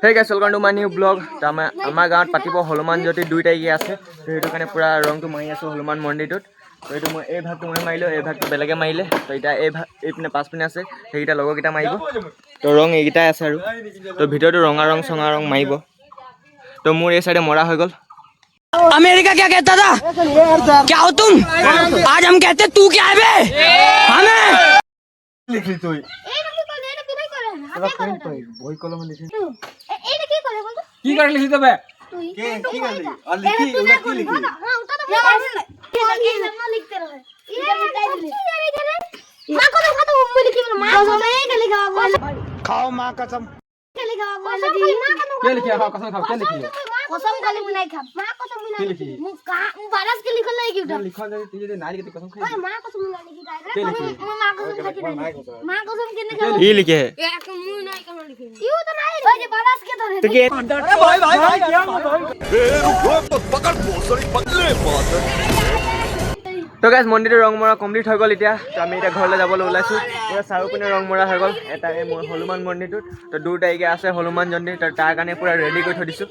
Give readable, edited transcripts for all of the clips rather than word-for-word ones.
Hey guys, welcome to my new vlog. আমাৰ গাঁৱত পাতিব হনুমান জ্যোতি 2 তাৰিখে আছে। তো সেইটো কাৰণে পুৰা ৰংটো মাৰি আছো হনুমান মন্দিৰটোত। তো এইটো মই এই ভাগটো মই মাৰিলো, এই ভাগটো বেলেগে মাৰিলে। তো এটা এই পিনে 5 পিনে আছে, সেইটা লগৰকেইটা মাৰিব। তো ৰং এইকেইটাই আছে আৰু। তো ভিতৰটো ৰঙা ৰং চঙা ৰং মাৰিব। তো মোৰ এই সাইডে মৰা হৈ গ'ল। अमेरिका क्या कहता था? क्या हो तुम? आज हम कहते तू क्या है बे? हमें লিখি তুই বই কলম লিখি কি করে লিখি দেবে কে কি করলি আর লিখি ওটা কি লিখি हां उठा तो ये लिखते रहे इधर मिटाई दिले मां को देखा तो उम्मीद लिखी मां कसम है लिखा खाओ माँ कसम लिखा क्या लिखा खाओ कसम खाओ क्या लिखी है कसम खाली नहीं खा मां कसम नहीं लिखी मुका बारस के लिखल नहीं क्यों लिखा जाए तुझे दे नाली के कसम खाई ओए मां कसम नहीं लिखी डायरेक्ट मां कसम लिखी मां कसम के नहीं ये लिखे है एक मुंह नहीं कर लिखी क्यों तो नहीं ओए जे बारस के तो तो ये अरे भाई भाई भाई क्या তো গাইস মন্দিৰটো ৰং মৰা কমপ্লিট হৈ গ'ল এতিয়া তো আমি এটা ঘৰলৈ যাবলৈ ওলাইছো পুৰা চাৰিওপিনে ৰং মৰা হৈ গ'ল এটা এই হনুমান মন্দিৰটোত তো 2 তাৰিখে আছে হনুমান জয়ন্তী তো তাৰ কাৰণে পুৰা ৰেডি কৰি থৈ দিছো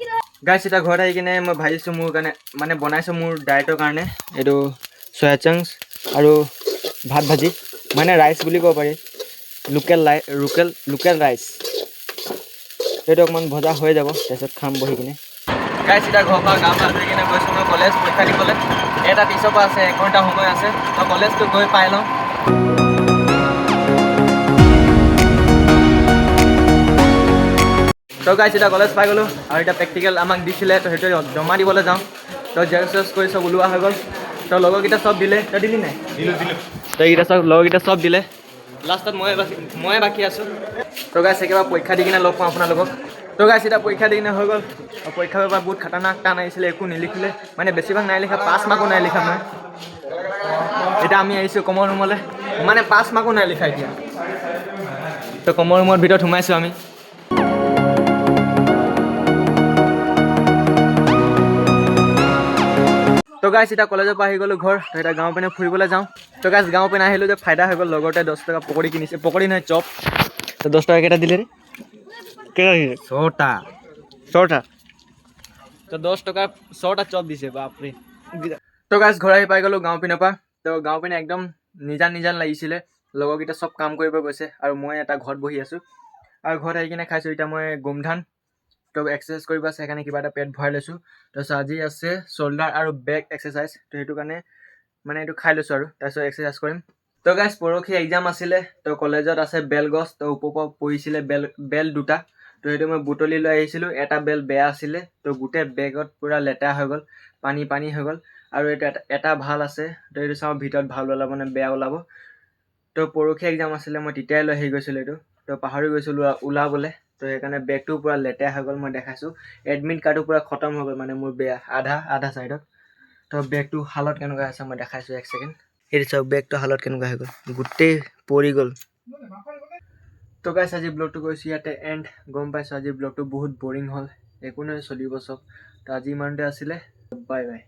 গাইস এটা ঘৰত আহি কিনে মই ভাজিছো মোৰ কাৰণে মানে বনাইছো মোৰ ডায়েটৰ কাৰণে এইটো সয়া চাংস আৰু ভাত ভাজি মানে ৰাইচ বুলি ক'ব পাৰি লোকেল ৰাইচ এইটো অকমান ভজা হৈ যাব তাৰপিছত খাম বহি কিনে গাইস এটা ঘৰৰ পৰা গাঁও আহি কিনে গৈছো মই কলেজ পৰীক্ষা দিবলৈ এটা 30 পৰা আছে 1 ঘণ্টা সময় আছে তো কলেজটো গৈ পাই লওঁ তো গাইস এটা কলেজ পাই গ'লো আৰু এটা প্ৰেক্টিকেল আমাক দিছিলে তো সেইটো জমা দিবলৈ যাওঁ তো জেৰক্স কৰি সব ওলোৱা হৈ গ'ল তো লগৰকেইটা সব দিলে তো দিলি নাই দিলো তো এইকেইটা সব লগৰকেইটা সব দিলে লাষ্টত মই বাকী আছো তো গাইস একেবাৰে পৰীক্ষা দি কিনে লগ পাওঁ আপোনালোকক তো গাইস এটা পৰীক্ষা দি কিনে হৈ গ'ল পৰীক্ষা পেপাৰ বহুত খাতাৰনাক টান আহিছিলে একো নিলিখিলে মানে বেছিভাগ নাই লিখা 5 মাৰ্কো নাই লিখা মই এটা আমি আহিছোঁ কমন ৰুমলৈ মানে 5 মাৰ্কো নাই লিখা এতিয়া তো কমন ৰুমৰ ভিতৰত সোমাইছোঁ আমি তো গাইস এটা কলেজৰ পৰা আহি গ'লো ঘৰ তো এটা গাঁও পিনে ফুৰিবলৈ যাওঁ তো গাইস গাঁও পিনে আহিলোঁ যে ফাইদা হৈ গ'ল লগৰতে 10 টকা পকৰি কিনিছে পকৰি নহয় চপ তো 10 টকা কেইটা দিলে ৰে কেইটা দিলে 100টা তো 10 টকা 100টা চপ দিছে বাপৰে তো গাইস ঘৰ আহি পাই গ'লো গাঁও পিনৰ পৰা তো গাঁও পিনে একদম নিজান লাগিছিলে লগৰকেইটা চব কাম কৰিব গৈছে আৰু মই এটা ঘৰত বহি আছোঁ আৰু ঘৰত আহি কিনে খাইছোঁ এতিয়া মই গোমধান তো এক্সাৰচাইজ কৰিব আছে সেইকাৰণে কিবা এটা পেট ভৰাই লৈছোঁ তাৰপিছত আজি আছে শোল্ডাৰ আৰু বেক এক্সাৰচাইজ তো সেইটো কাৰণে মানে এইটো খাই লৈছোঁ আৰু তাৰপিছত এক্সাৰচাইজ কৰিম তো গাইস পৰহি এক্সাম আছিলে তো কলেজত আছে বেলগছ তো ওপৰ পৰিছিলে বেল দুটা তো সেইটো মই বুটলি লৈ আহিছিলোঁ এটা বেল বেয়া আছিলে তো গোটেই বেগত পুৰা লেতেৰা হৈ গ'ল পানী হৈ গ'ল আৰু এটা ভাল আছে তো এইটো চাওঁ ভিতৰত ভাল ওলাব নে বেয়া ওলাব তো পৰহি এক্সাম আছিলে মই তেতিয়াই লৈ আহি গৈছিলোঁ এইটো তো পাহৰি গৈছিলোঁ ওলাবলৈ তো সেইকাৰণে বেগটো পুৰা লেতেৰা হৈ গ'ল মই দেখাইছোঁ এডমিট কাৰ্ডটো পুৰা খতম হৈ গ'ল মানে মোৰ বেয়া আধা চাইডত তো বেগটো হালত কেনেকুৱা আছে মই দেখাইছোঁ 1 ছেকেণ্ড সেইটো চাওক বেগটো হালত কেনেকুৱা হৈ গ'ল গোটেই পৰি গ'ল তো গাইস আজি ব্লগটো কৰিছোঁ ইয়াতে এণ্ড গম পাইছোঁ আজি ব্লগটো বহুত বৰিং হ'ল একো নহয় চলিব চব তো আজি ইমানতে আছিলে বাই বাই